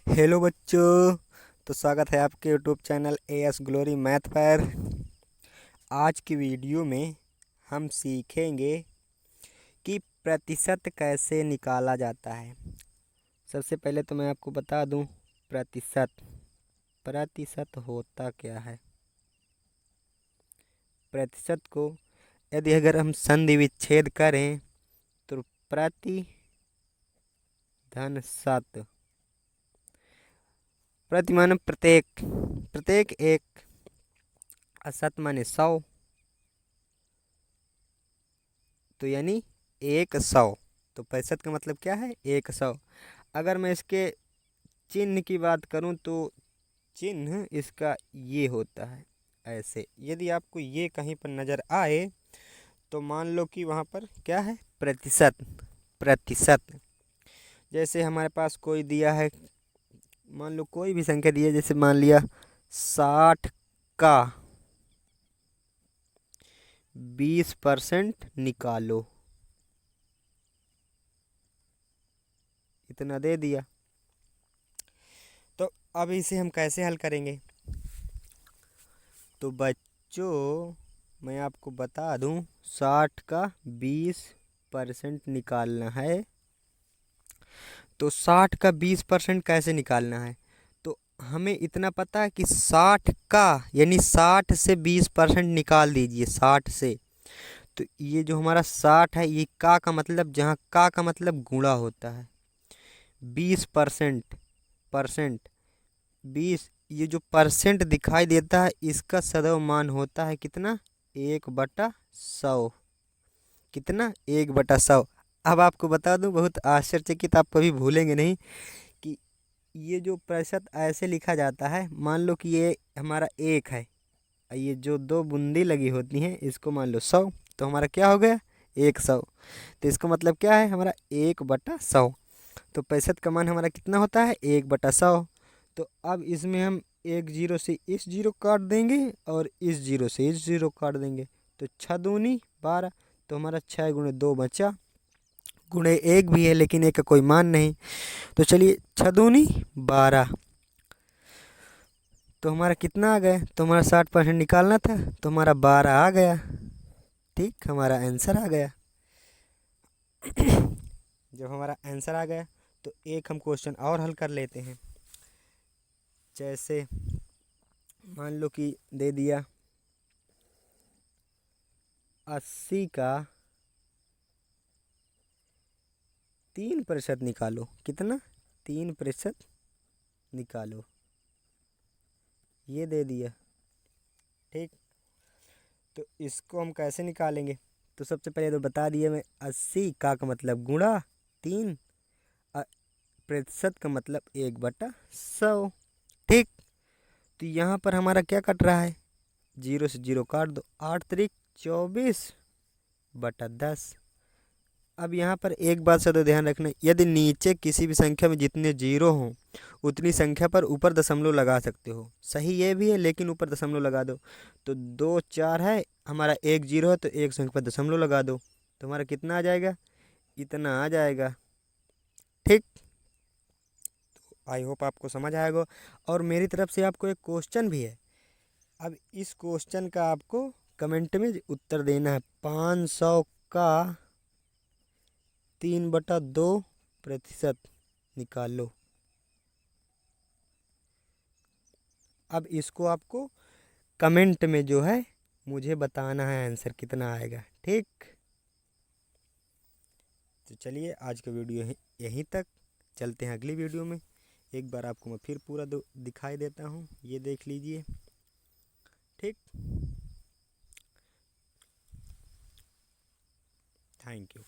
Hello बच्चों। तो स्वागत है आपके YouTube channel as glory math पर। आज की वीडियो में हम सीखेंगे कि प्रतिशत कैसे निकाला जाता है। सबसे पहले तो मैं आपको बता दूं प्रतिशत प्रतिशत होता क्या है। प्रतिशत को यदि अगर हम संधि विच्छेद करें तो प्रति धन शत, प्रति माने प्रत्येक, प्रत्येक एक, असत माने 100, तो यानी 100। तो प्रतिशत का मतलब क्या है? 100। अगर मैं इसके चिन्ह की बात करूं तो चिन्ह इसका ये होता है ऐसे। यदि आपको ये कहीं पर नज़र आए तो मान लो कि वहाँ पर क्या है? प्रतिशत। प्रतिशत जैसे हमारे पास कोई दिया है, मान लो कोई भी संख्या दी है, जैसे मान लिया 60 का 20% निकालो, इतना दे दिया। तो अब इसे हम कैसे हल करेंगे? तो बच्चों मैं आपको बता दूं 60 का 20% निकालना है। तो 60 का 20% कैसे निकालना है? तो हमें इतना पता है कि 60 का यानी 60 से 20% निकाल दीजिए। 60 से तो ये जो हमारा 60 है, ये का मतलब, जहाँ का मतलब गुणा होता है। 20% परसेंट 20, ये जो परसेंट दिखाई देता है इसका सदैव मान होता है कितना? 1/100। कितना? 1/100। अब आपको बता दूं, बहुत आश्चर्यचकित, आप कभी भूलेंगे नहीं कि ये जो प्रतिशत ऐसे लिखा जाता है। मान लो कि ये हमारा 1 है, ये जो 2 बूंदी लगी होती हैं इसको मान लो 100, तो हमारा क्या हो गया? 100। तो इसका मतलब क्या है? हमारा 1/100। तो प्रतिशत का मान हमारा कितना होता है? 1/100। तो अब इसमें हम एक जीरो से इस जीरो काट देंगे और इस जीरो से इस जीरो काट देंगे। तो 6 दूनी 12। तो हमारा 6 गुणे 2 बचा, गुणे 1 भी है लेकिन 1 का कोई मान नहीं। तो चलिए 6 दूनी 12। तो हमारा कितना आ गया? तो हमारा 60% निकालना था तो हमारा 12 आ गया। ठीक, हमारा आंसर आ गया। जब हमारा आंसर आ गया तो एक हम क्वेश्चन और हल कर लेते हैं। जैसे मान लो कि दे दिया 80 का 3% निकालो। कितना? 3% निकालो, ये दे दिया। ठीक, तो इसको हम कैसे निकालेंगे? तो सबसे पहले तो बता दिया मैं, 80 का मतलब गुणा 3, प्रतिशत का मतलब 1/100। ठीक, तो यहाँ पर हमारा क्या कट रहा है? जीरो से जीरो काट दो, 8 त्रिक 24/10। अब यहाँ पर एक बात से तो ध्यान रखना, यदि नीचे किसी भी संख्या में जितने जीरो हों उतनी संख्या पर ऊपर दशमलव लगा सकते हो। सही ये भी है, लेकिन ऊपर दशमलव लगा दो। तो 2 4 है, हमारा एक जीरो है, तो एक संख्या पर दशमलव लगा दो, तो हमारा कितना आ जाएगा? इतना आ जाएगा। ठीक, आई होप आपको समझ आएगा। और मेरी तरफ से आपको एक क्वेश्चन भी है। अब इस क्वेश्चन का आपको कमेंट में उत्तर देना है। 500 का 3/2% निकालो। अब इसको आपको कमेंट में जो है मुझे बताना है आंसर कितना आएगा। ठीक, तो चलिए आज का वीडियो यहीं तक। चलते हैं अगली वीडियो में। एक बार आपको मैं फिर पूरा दिखाई देता हूँ, ये देख लीजिए। ठीक, थैंक यू।